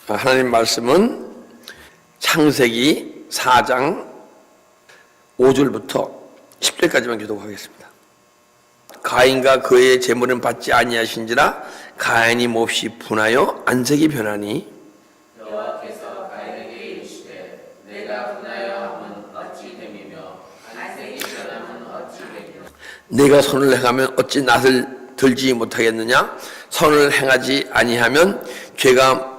하나님 말씀은 창세기 4장 5절부터 10절까지만 교독하겠습니다. 가인과 그의 재물은 받지 아니하신지라 가인이 몹시 분하여 안색이 변하니 여호와께서 가인에게 이르시되 내가 분하여 함은 어찌 됨이며 안색이 변함은 어찌 되리요. 내가 선을 행하면 어찌 낯을 들지 못하겠느냐. 선을 행하지 아니하면 죄가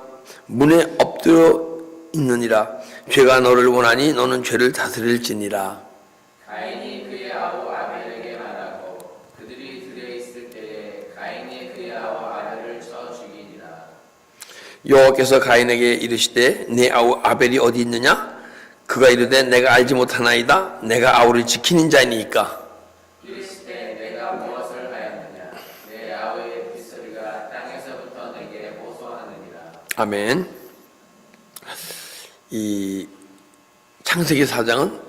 문에 엎드려 있느니라. 죄가 너를 원하니 너는 죄를 다스릴지니라. 가인이 그의 아우 아벨에게 말하고 그들이 들에 있을 때에 가인이 그의 아우 아벨을 쳐 죽이니라. 여호와께서 가인에게 이르시되 내 아우 아벨이 어디 있느냐. 그가 이르되 내가 알지 못하나이다. 내가 아우를 지키는 자이니까. 이르시되 내가 무엇을 하였느냐. 내 아우의 빗소리가 땅에서부터 내게 호소하느니라. 아멘. 이 창세기 4장은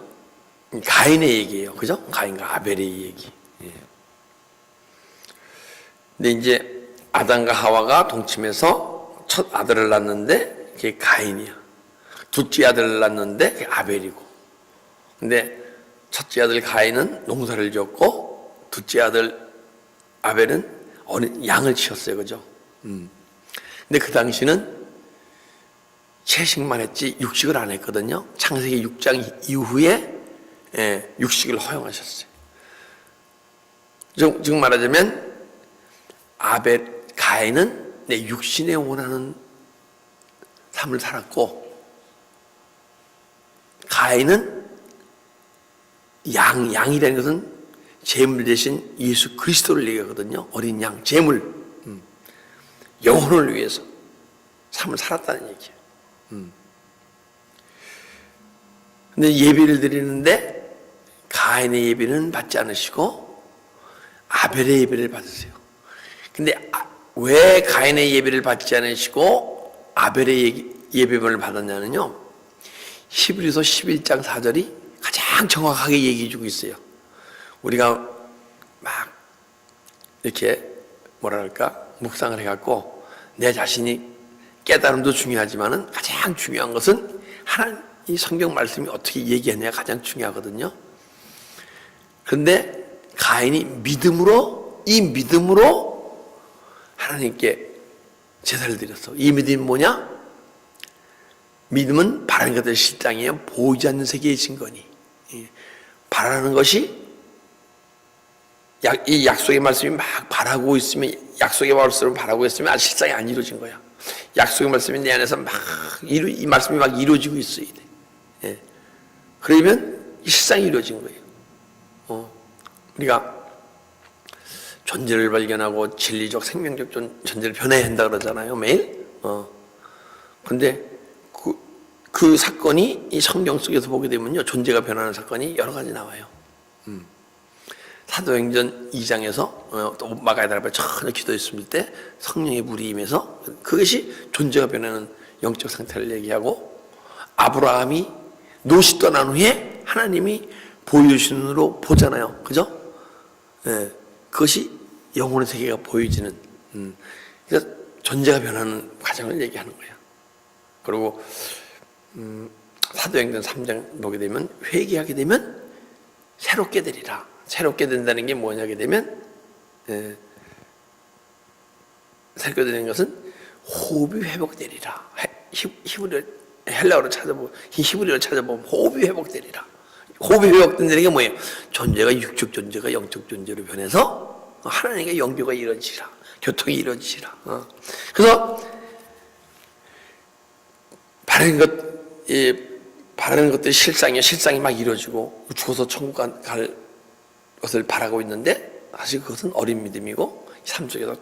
가인의 얘기예요. 그죠? 가인과 아벨의 얘기. 예. 근데 이제 아담과 하와가 동침해서 첫 아들을 낳는데 그게 가인이야. 둘째 아들을 낳는데 그게 아벨이고. 근데 첫째 아들 가인은 농사를 지었고 둘째 아들 아벨은 어린 양을 치었어요. 그죠? 근데 그 당시는 채식만 했지 육식을 안 했거든요. 창세기 6장 이후에 육식을 허용하셨어요. 즉 말하자면 가인은 내 육신에 원하는 삶을 살았고 가인은 양이라는 것은 제물 대신 예수 그리스도를 얘기하거든요. 어린 양, 제물, 영혼을 위해서 삶을 살았다는 얘기예요. 근데 예배를 드리는데 가인의 예배는 받지 않으시고 아벨의 예배를 받으세요. 근데 왜 가인의 예배를 받지 않으시고 아벨의 예배를 받았냐면요, 히브리서 11장 4절이 가장 정확하게 얘기해주고 있어요. 우리가 막 이렇게 뭐랄까 묵상을 해갖고 내 자신이 깨달음도 중요하지만은 가장 중요한 것은 하나님 이 성경 말씀이 어떻게 얘기하냐가 가장 중요하거든요. 그런데 가인이 믿음으로 하나님께 제사를 드렸어. 이 믿음이 뭐냐? 믿음은 바라는 것들의 실상이에요. 보이지 않는 세계의 증거니. 바라는 것이 이 약속의 말씀이 막 바라고 있으면, 약속의 말씀을 바라고 있으면 실상이 안 이루어진 거야. 약속의 말씀이 내 안에서 이 말씀이 막 이루어지고 있어야 돼. 예. 그러면 실상이 이루어진 거예요. 우리가 존재를 발견하고 진리적, 생명적 존재를 변해야 한다 그러잖아요, 매일. 근데 그 사건이 이 성경 속에서 보게 되면요, 존재가 변하는 사건이 여러 가지 나와요. 사도행전 2장에서 또 마가다라 앞에 전혀 기도했을 때 성령의 불이 임해서 그것이 존재가 변하는 영적 상태를 얘기하고, 아브라함이 롯이 떠난 후에 하나님이 보여주신 눈으로 보잖아요. 그죠? 예, 그것이 영혼의 세계가 보여지는, 그러니까 존재가 변하는 과정을 얘기하는 거예요. 그리고 사도행전 3장 보게 되면 회개하게 되면 새롭게 되리라. 새롭게 된다는 게 뭐냐게 되면 새롭게 되는 것은 호흡이 회복되리라. 헬라어로 찾아보면, 히브리어로 찾아보면 호흡이 회복되리라. 호흡이 회복된다는 게 뭐예요? 존재가 육적 존재가 영적 존재로 변해서 하나님과 연교가 이루어지라, 교통이 이루어지라. 그래서 바라는 것들이 실상이 막 이루어지고 죽어서 천국 갈 것을 바라고 있는데 사실 그것은 어린 믿음이고, 삶 속에서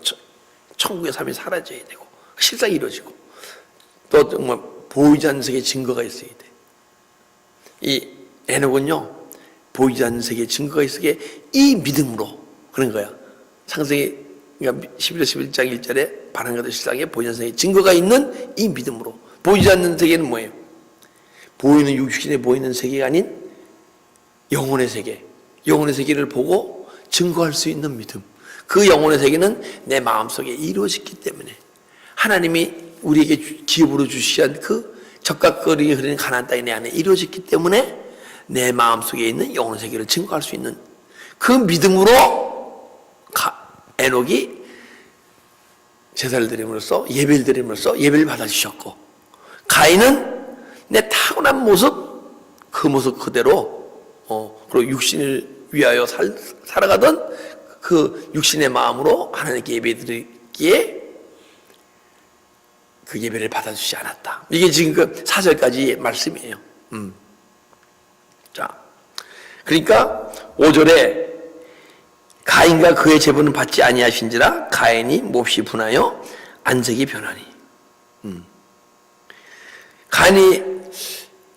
천국의 삶이 사라져야 되고 실상이 이루어지고, 또 정말 보이지 않는 세계의 증거가 있어야 돼. 이 에녹은요, 보이지 않는 세계의 증거가 있어야 이 믿음으로 그런 거야. 창세기 그러니까 11장 1절에 바라는 것들 실상에 보이지 않는 세계의 증거가 있는 이 믿음으로. 보이지 않는 세계는 뭐예요? 보이는 육신에 보이는 세계가 아닌 영혼의 세계, 영혼의 세계를 보고 증거할 수 있는 믿음. 그 영혼의 세계는 내 마음속에 이루어졌기 때문에, 하나님이 우리에게 기업으로 주시한 그 적각거리에 흐르는 가나안 땅이 내 안에 이루어졌기 때문에 내 마음속에 있는 영혼의 세계를 증거할 수 있는 그 믿음으로 에녹이 제사를 드림으로써 예배를 드림으로써 예배를 받아주셨고, 가인은 내 타고난 모습, 그 모습 그대로 그리고 육신을 위하여 살아가던 그 육신의 마음으로 하나님께 예배드리기에 그 예배를 받아주지 않았다. 이게 지금 그 4절까지 말씀이에요. 자, 그러니까 5절에 가인과 그의 제보는 받지 아니하신지라 가인이 몹시 분하여 안색이 변하니.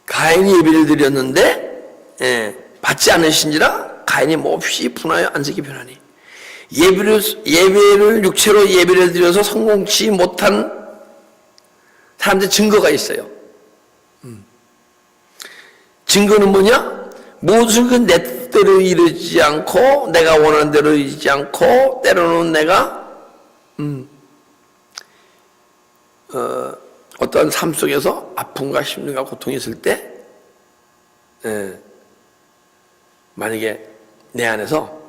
가인이 예배를 드렸는데 받지 않으신지라 가인이 몹시 분하여 안색이 변하니. 예배를 육체로 예배를 드려서 성공치 못한 사람들 증거가 있어요. 증거는 뭐냐? 모든 그 내 뜻대로 이루지 않고 내가 원하는 대로 이루지 않고 때로는 내가 어떠한 삶 속에서 아픔과 힘듦과 고통이 있을 때 만약에 내 안에서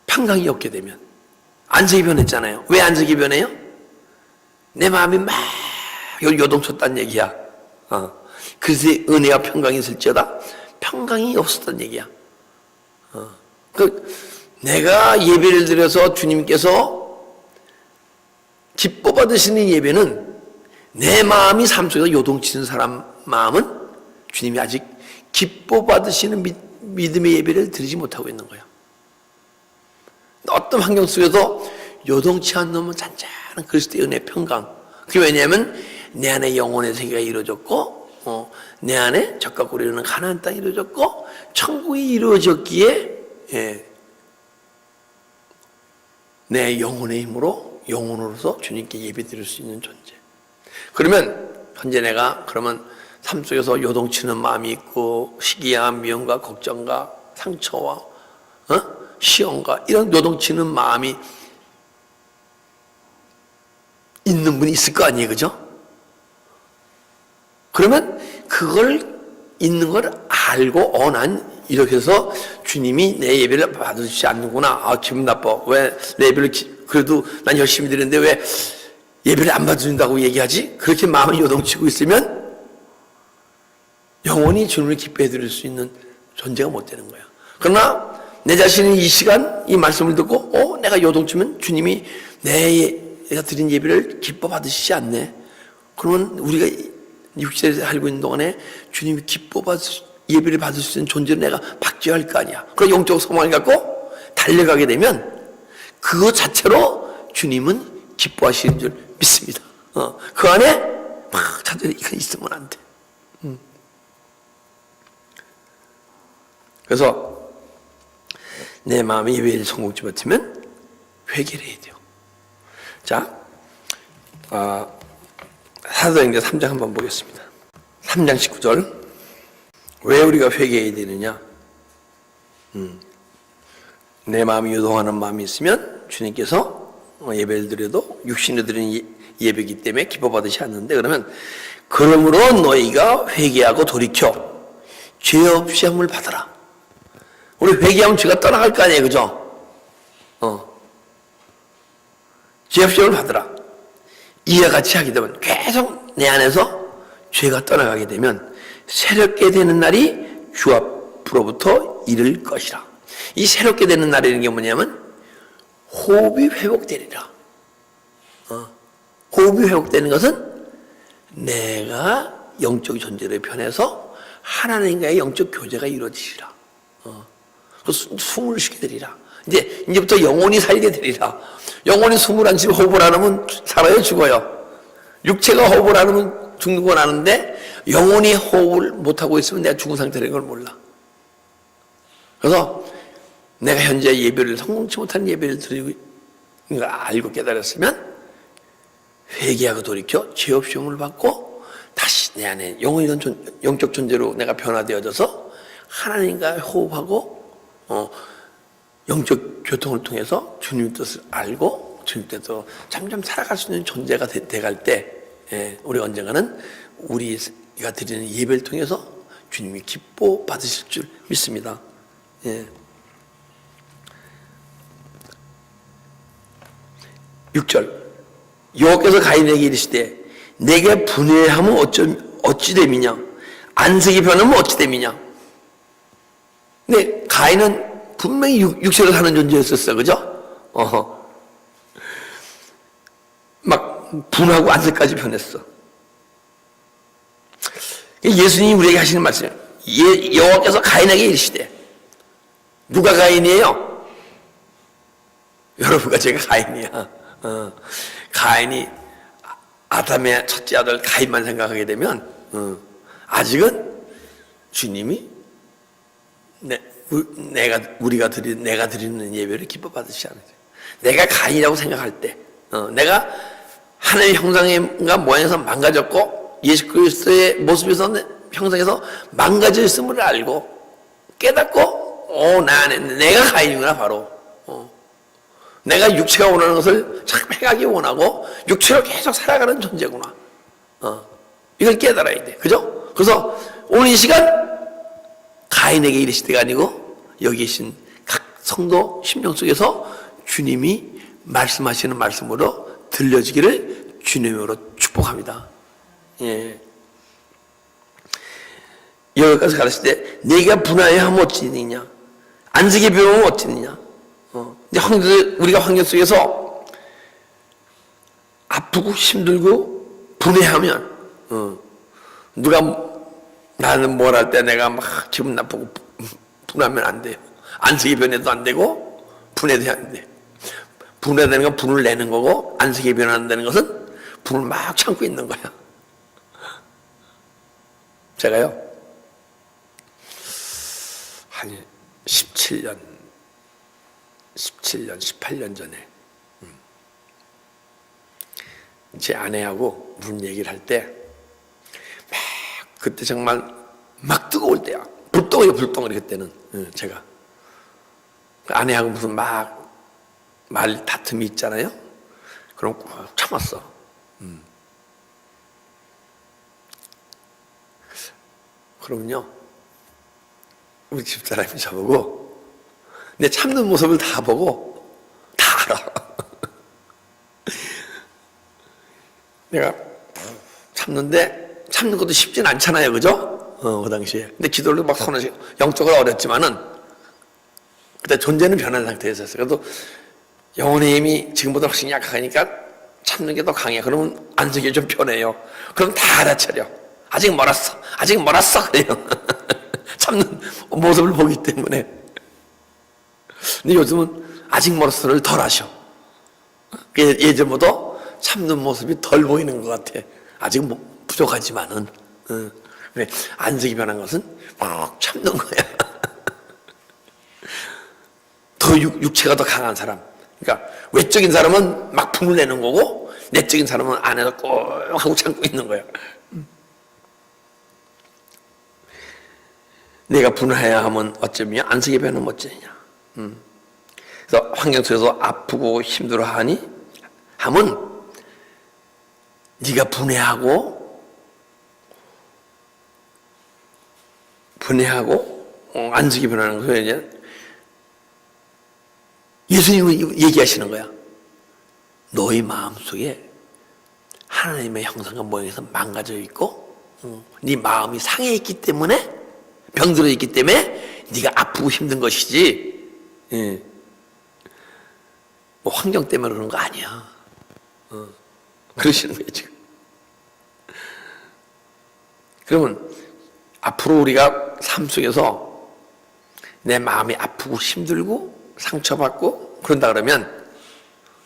평강이 없게 되면 안색이 변했잖아요. 왜 안색이 변해요? 내 마음이 막 요동쳤단 얘기야. 그래서 은혜와 평강이 있을지어다 평강이 없었단 얘기야. 내가 예배를 드려서 주님께서 기뻐 받으시는 예배는 내 마음이 삶 속에서 요동치는 사람 마음은 주님이 아직 기뻐 받으시는 믿음의 예배를 드리지 못하고 있는 거야. 어떤 환경 속에서 요동치 않는 잔잔한 그리스도의 은혜 평강. 그게 왜냐하면 내 안에 영혼의 세계가 이루어졌고 내 안에 적각거리는 가나안 땅이 이루어졌고 천국이 이루어졌기에 내 영혼의 힘으로 영혼으로서 주님께 예배드릴 수 있는 존재. 그러면 현재 내가 그러면 삶 속에서 요동치는 마음이 있고 시기와 미움과 걱정과 상처와 시험과 이런 요동치는 마음이 있는 분이 있을 거 아니에요, 그죠? 그러면 그걸 있는 걸 알고 난 이렇게 해서 주님이 내 예배를 받으시지 않는구나. 기분 나빠. 왜 내 예배를 그래도 난 열심히 드리는데 왜 예배를 안 받는다고 얘기하지? 그렇게 마음이 요동치고 있으면 영원히 주님을 기뻐해 드릴 수 있는 존재가 못 되는 거야. 그러나 내 자신이 이 시간 이 말씀을 듣고 내가 요동치면 주님이 내가 드린 예배를 기뻐 받으시지 않네. 그러면 우리가 육체에 살고 있는 동안에 주님이 예배를 받을 수 있는 존재로 내가 바뀌어야 할 거 아니야. 그런 영적 소망을 갖고 달려가게 되면 그것 자체로 주님은 기뻐하시는 줄 믿습니다. 그 안에 막 자들이 이거 있으면 안 돼. 그래서 내 마음이 예배를 성공치 못하면 회개를 해야 돼요. 자, 사도행전 3장 한번 보겠습니다. 3장 19절. 왜 우리가 회개해야 되느냐? 내 마음이 요동하는 마음이 있으면 주님께서 예배를 드려도 육신을 드리는 예배이기 때문에 기뻐 받으시 않는데, 그러므로 너희가 회개하고 돌이켜 죄 없이 함을 받아라. 우리 회개하면 죄가 떠나갈 거 아니에요, 그죠? 죄 없이 함을 받아라. 이와 같이 하게 되면 계속 내 안에서 죄가 떠나가게 되면 새롭게 되는 날이 주 앞으로부터 이를 것이라. 이 새롭게 되는 날이라는 게 뭐냐면 호흡이 회복되리라. 호흡이 회복되는 것은 내가 영적 존재로 변해서 하나님과의 영적 교제가 이루어지리라. 숨을 쉬게 되리라. 이제부터 영혼이 살게 되리라. 영혼이 숨을 안 쉬고 호흡을 안 하면 살아요, 죽어요. 육체가 호흡을 안 하면 죽는 건 아는데 영혼이 호흡을 못하고 있으면 내가 죽은 상태라는 걸 몰라. 그래서 내가 현재 예배를 성공치 못한 예배를 드리고 있는 걸 알고 깨달았으면 회개하고 돌이켜 죄 없이 영을 받고 다시 내 안에 영적 존재로 내가 변화되어져서 하나님과 호흡하고 영적 교통을 통해서 주님의 뜻을 알고 주님 때도 점점 살아갈 수 있는 존재가 돼갈 때, 우리 언젠가는 우리가 드리는 예배를 통해서 주님이 기뻐 받으실 줄 믿습니다. 6절 여호와께서 가인에게 이르시되 내게 분해하면 어찌 됨이냐 안색이 변하면 어찌 됨이냐. 근데 가인은 분명히 육체로 사는 존재였었어요. 그죠? 막 분하고 안색까지 변했어. 예수님이 우리에게 하시는 말씀이에요. 여호와께서 가인에게 이르시되, 누가 가인이에요? 여러분과 제가 가인이야. 가인이 아담의 첫째 아들 가인만 생각하게 되면 아직은 주님이 내가 드리는 예배를 기뻐 받으시지 않으세요. 내가 가인이라고 생각할 때, 내가 하나님의 형상과 모양에서 망가졌고 예수 그리스도의 모습에서 형상에서 망가져 있음을 알고 깨닫고, 내가 가인이구나 바로. 내가 육체가 원하는 것을 참 해가기 원하고 육체로 계속 살아가는 존재구나. 이걸 깨달아야 돼. 그죠? 그래서 오늘 이 시간 가인에게 이르시되가 아니고 여기 계신 각 성도 심령 속에서 주님이 말씀하시는 말씀으로 들려지기를 주님으로 축복합니다. 여기까지 가르칠 때 내가 분하여 하면 어찌느냐 안색이 배우면 어찌느냐. 근데 우리가 환경 속에서 아프고 힘들고 분해하면 누가 나는 뭘 할 때 내가 막 기분 나쁘고 분하면 안 돼요. 안색이 변해도 안 되고 분해도 안 돼. 분해되는 건 분을 내는 거고 안색이 변한다는 것은 분을 막 참고 있는 거야. 제가요 한 17년, 18년 전에 제 아내하고 무슨 얘기를 할 때 막 그때 정말 막 뜨거울 때야. 불덩어리 그때는 제가 아내하고 무슨 막 말 다툼이 있잖아요. 그럼 꼭 참았어. 그러면요 우리 집사람이 저보고 내 참는 모습을 다 보고 다 알아. 내가 참는데 참는 것도 쉽진 않잖아요. 그죠? 그 당시에. 근데 기도를 막 손을 영적으로 어렸지만은 그때 존재는 변한 상태였었어요. 그래도 영혼의 힘이 지금보다 훨씬 약하니까 참는 게 더 강해. 그러면 안색이 좀 변해요. 그럼 다 알아차려. 아직 멀었어. 그래요. 참는 모습을 보기 때문에. 근데 요즘은 아직 멀었어를 덜 하셔. 예전보다 참는 모습이 덜 보이는 것 같아. 아직 부족하지만은. 안색이 변한 것은 막 참는 거야. 더 육체가 더 강한 사람. 그러니까 외적인 사람은 막 분을 내는 거고 내적인 사람은 안에서 꼭 하고 참고 있는 거야. 내가 분해야 하면 어쩌면 안색이 변하면 어쩌냐. 그래서 환경 속에서 아프고 힘들어하니 하면 네가 분해하고 안색이 변하는 거예요. 이제 예수님이 얘기하시는 거야. 너희 마음속에 하나님의 형상과 모양에서 망가져 있고 네 마음이 상해 있기 때문에 병들어 있기 때문에 네가 아프고 힘든 것이지 뭐 환경 때문에 그런 거 아니야. 그러시는 거예요 지금. 그러면 앞으로 우리가 삶 속에서 내 마음이 아프고 힘들고 상처받고 그런다 그러면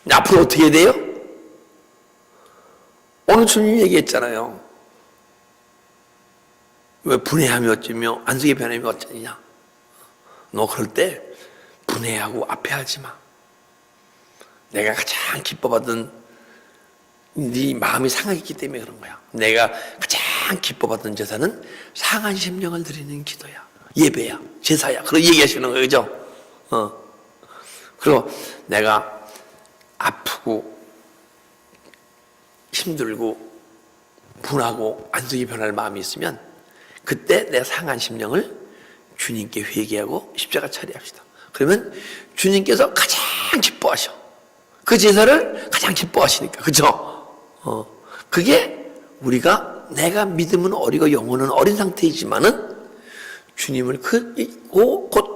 앞으로 어떻게 해야 돼요? 오늘 주님이 얘기했잖아요. 왜 분해함이 어쩌며 안색이 변함이 어쩌냐. 너 그럴 때 분해하고 아파하지 마. 내가 가장 기뻐받은 네 마음이 상하기 때문에 그런 거야. 내가 가장 기뻐받은 제사는 상한 심령을 드리는 기도야. 예배야. 제사야. 그런 얘기하시는 거예요. 그죠? 그리고 내가 아프고 힘들고 분하고 안색이 변할 마음이 있으면 그때 내 상한 심령을 주님께 회개하고 십자가 처리합시다. 그러면 주님께서 가장 기뻐하셔. 그 제사를 가장 기뻐하시니까. 그죠? 그게 우리가 내가 믿음은 어리고 영혼은 어린 상태이지만은 주님을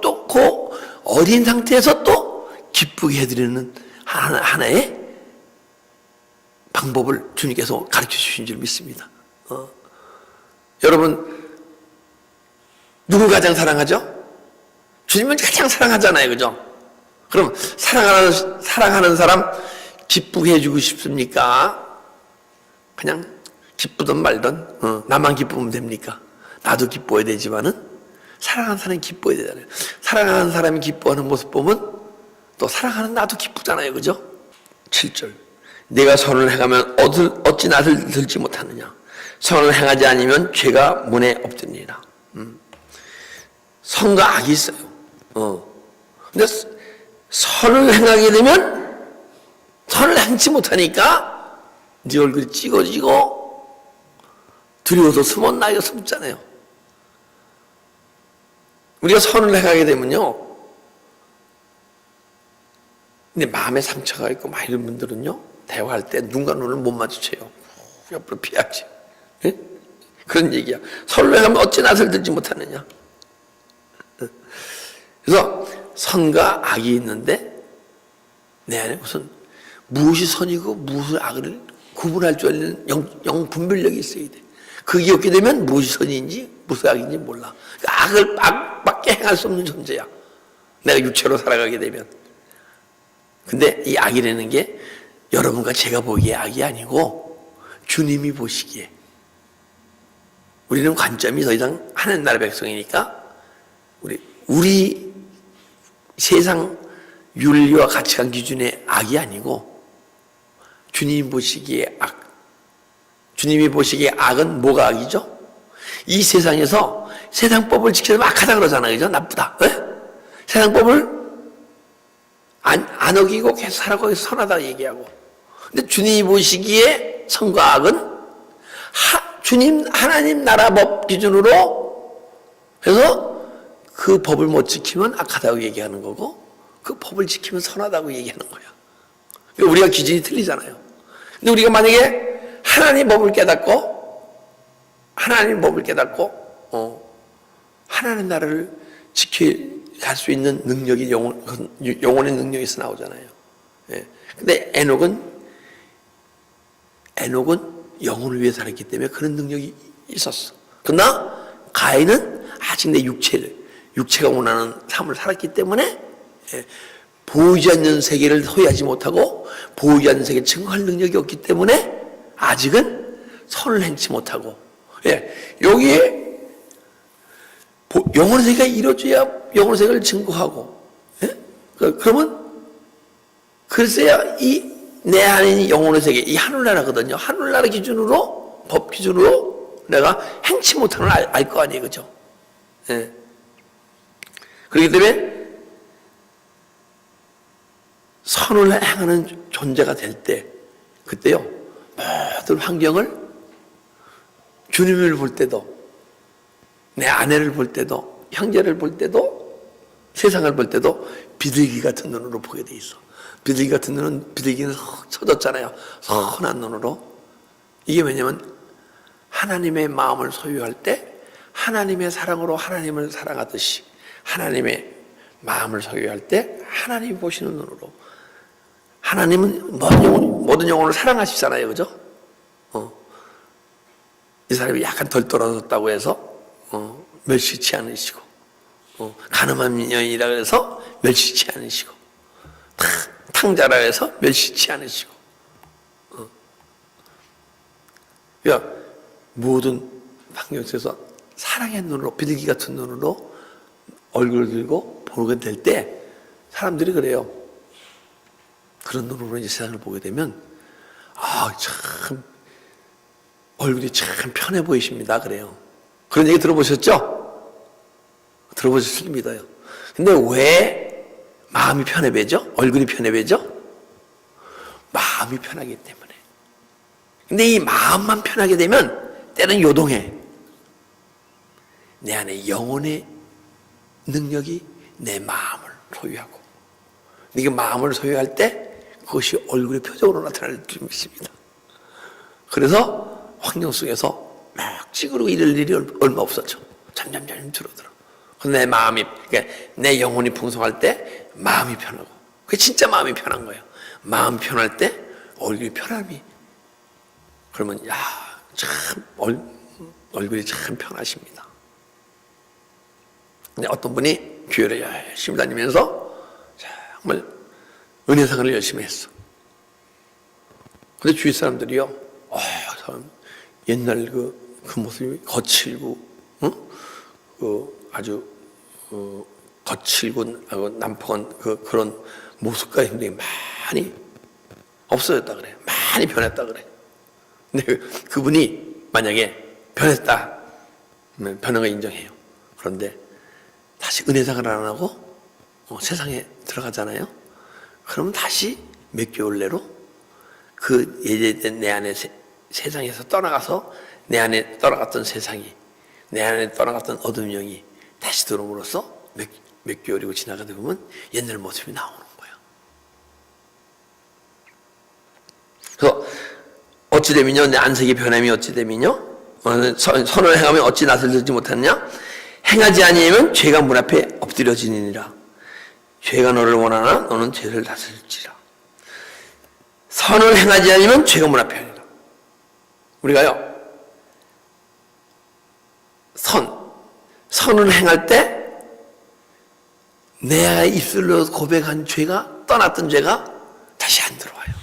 또 그 어린 상태에서 또 기쁘게 해드리는 하나의 방법을 주님께서 가르쳐 주신 줄 믿습니다. 여러분, 누구 가장 사랑하죠? 주님은 가장 사랑하잖아요. 그죠? 그럼 사랑하는 사람 기쁘게 해주고 싶습니까? 그냥 기쁘든 말든 나만 기쁘면 됩니까? 나도 기뻐야 되지만은 사랑하는 사람이 기뻐야 되잖아요. 사랑하는 사람이 기뻐하는 모습 보면 또 사랑하는 나도 기쁘잖아요. 그죠? 7절, 내가 선을 행하면 어찌 낯을 들지 못하느냐. 선을 행하지 않으면 죄가 문에 엎드리니라. 선과 악이 있어요. 근데 선을 행하게 되면 선을 행치 못하니까 네 얼굴이 찍어지고 두려워서 숨었나요? 숨잖아요. 우리가 선을 행하게 되면요, 근데 마음에 상처가 있고 막 이런 분들은요, 대화할 때 눈과 눈을 못 마주쳐요. 옆으로 피하지. 네? 그런 얘기야. 선을 행하면 어찌 낯을 들지 못하느냐. 그래서 선과 악이 있는데 내 안에 무엇이 선이고 무엇이 악을 구분할 줄 아는 영 분별력이 있어야 돼. 그게 없게 되면 무엇이 선인지 무엇이 악인지 몰라. 악밖에 행할 수 없는 존재야. 내가 육체로 살아가게 되면. 근데 이 악이라는 게 여러분과 제가 보기에 악이 아니고 주님이 보시기에. 우리는 관점이 더 이상 하나님 나라 백성이니까 우리 세상 윤리와 가치관 기준의 악이 아니고 주님이 보시기에 악. 주님이 보시기에 악은 뭐가 악이죠? 이 세상에서 세상법을 지키면 악하다 그러잖아요. 그죠? 나쁘다. 네? 세상법을 안 어기고 계속 살아가고 선하다 얘기하고. 근데 주님이 보시기에 선과 악은 하나님 나라 법 기준으로 해서 그 법을 못 지키면 악하다고 얘기하는 거고 그 법을 지키면 선하다고 얘기하는 거야. 그러니까 우리가 기준이 틀리잖아요. 근데 우리가 만약에 하나님 법을 깨닫고 하나님 나라를 지켜갈 수 있는 능력이 영혼의 능력에서 나오잖아요. 예. 근데 에녹은 영혼을 위해 살았기 때문에 그런 능력이 있었어. 그러나 가인은 아직 내 육체가 원하는 삶을 살았기 때문에 보이지 않는 세계를 소유하지 못하고 보이지 않는 세계를 증거할 능력이 없기 때문에 아직은 선을 행치 못하고, 여기에 영혼의 세계가 이루어져야 영혼의 세계를 증거하고, 그러면 글쎄야 내 안에 영혼의 세계, 이 하늘나라거든요. 하늘나라 기준으로, 법 기준으로 내가 행치 못하는 걸 알 거 아니에요. 그죠? 그렇기 때문에 선을 행하는 존재가 될 때, 그때요, 모든 환경을 주님을 볼 때도, 내 아내를 볼 때도, 형제를 볼 때도, 세상을 볼 때도 비둘기 같은 눈으로 보게 돼 있어. 비둘기 같은 눈은, 비둘기는 쳐졌잖아요. 선한 눈으로. 이게 왜냐면 하나님의 마음을 소유할 때 하나님의 사랑으로 하나님을 사랑하듯이 하나님의 마음을 소유할 때 하나님이 보시는 눈으로. 하나님은 모든 영혼을 사랑하시잖아요. 그죠? 이 사람이 약간 덜 떨어졌다고 해서 멸시치 않으시고, 가늠한 여인이라 해서 멸시치 않으시고, 탕자라 해서 멸시치 않으시고, 그러니까 모든 환경 속에서 사랑의 눈으로, 비둘기 같은 눈으로 얼굴을 들고 보게 될 때 사람들이 그래요. 그런 눈으로 이제 세상을 보게 되면, 참, 얼굴이 참 편해 보이십니다. 그래요. 그런 얘기 들어보셨죠? 들어보셨을 믿어요. 근데 왜 마음이 편해 보이죠? 얼굴이 편해 보이죠? 마음이 편하기 때문에. 근데 이 마음만 편하게 되면 때는 요동해. 내 안에 영혼의 능력이 내 마음을 소유하고, 네가 마음을 소유할 때 그것이 얼굴의 표정으로 나타날 줄 믿습니다. 그래서 환경 속에서 막 찌그러고 이럴 일이 얼마 없었죠. 점점 줄어들어. 내 마음이, 그러니까 내 영혼이 풍성할 때 마음이 편하고, 그게 진짜 마음이 편한 거예요. 마음 편할 때 얼굴이 편함이. 그러면 참 얼굴이 참 편하십니다. 근데 어떤 분이 교회를 열심히 다니면서 정말 은혜생활을 열심히 했어. 근데 주위 사람들이요, 옛날 그 모습이 거칠고, 아주 거칠고 난폭한 그런 모습과 힘들이 많이 없어졌다 그래. 많이 변했다 그래. 근데 그분이 만약에 변했다, 변한 거 인정해요. 그런데 다시 은혜생활을 안 하고 세상에 들어가잖아요. 그러면 다시 몇 개월 내로 그 예전에 내 안에 세상에서 떠나가서 내 안에 떠나갔던 세상이, 내 안에 떠나갔던 어둠 영이 다시 들어옴으로써 몇 개월이고 지나가다 보면 옛날 모습이 나오는 거예요. 그래서 어찌되면요, 내 안색의 변함이 어찌되면요, 선을 행하면 어찌 낯을 들지 못하느냐? 행하지 아니하면 죄가 문 앞에 엎드려지니라. 죄가 너를 원하나 너는 죄를 다스릴지라. 선을 행하지 않으면 죄가 문 앞에 아니라. 우리가요, 선을 행할 때 내 입술로 고백한 죄가, 떠났던 죄가 다시 안 들어와요.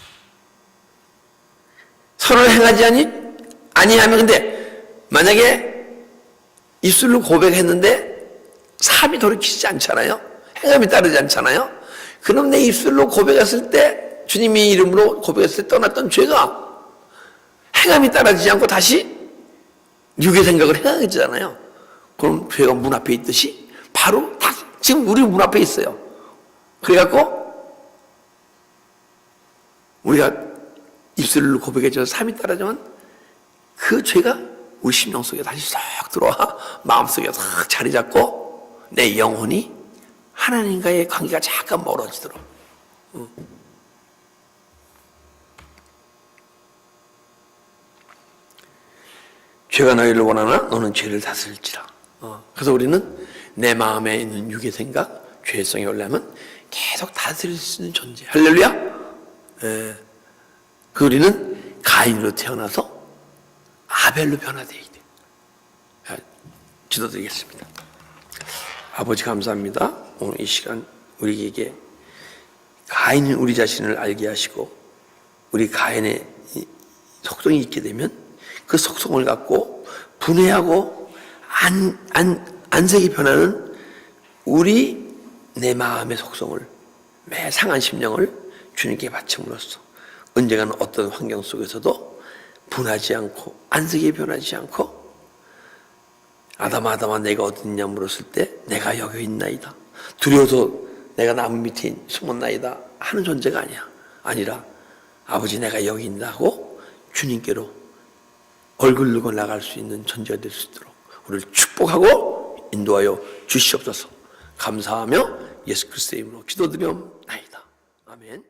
선을 행하지 아니하면, 근데 만약에 입술로 고백했는데 삶이 돌이키지 않잖아요. 행함이 따르지 않잖아요. 그럼 내 입술로 고백했을 때, 주님의 이름으로 고백했을 때 떠났던 죄가 행함이 따라지지 않고 다시 육의 생각을 행하잖아요. 그럼 죄가 문 앞에 있듯이 바로 다시 지금 우리 문 앞에 있어요. 그래갖고 우리가 입술로 고백해서 삶이 따라지면 그 죄가 우리 심령 속에 다시 싹 들어와 마음속에 싹 자리 잡고 내 영혼이 하나님과의 관계가 잠깐 멀어지도록. 죄가 너희를 원하나 너는 죄를 다스릴지라. 그래서 우리는 내 마음에 있는 육의 생각, 죄성이 올라면 계속 다스릴 수 있는 존재. 할렐루야. 그 우리는 가인으로 태어나서 아벨로 변화되어야 돼. 기도드리겠습니다. 아버지 감사합니다. 오늘 이 시간 우리에게 가인인 우리 자신을 알게 하시고 우리 가인의 속성이 있게 되면 그 속성을 갖고 분해하고 안색이 변하는 우리 내 마음의 속성을, 매 상한 심령을 주님께 바침으로써 언젠가는 어떤 환경 속에서도 분하지 않고 안색이 변하지 않고 아담아 내가 어디 있냐 물었을 때 내가 여기 있나이다. 두려워서 내가 나무 밑에 숨었나이다 하는 존재가 아니라 아버지 내가 여기 있다고 주님께로 얼굴 들고 나갈 수 있는 존재가 될 수 있도록 우리를 축복하고 인도하여 주시옵소서. 감사하며 예수 그리스도의 이름으로 기도드리옵나이다. 아멘.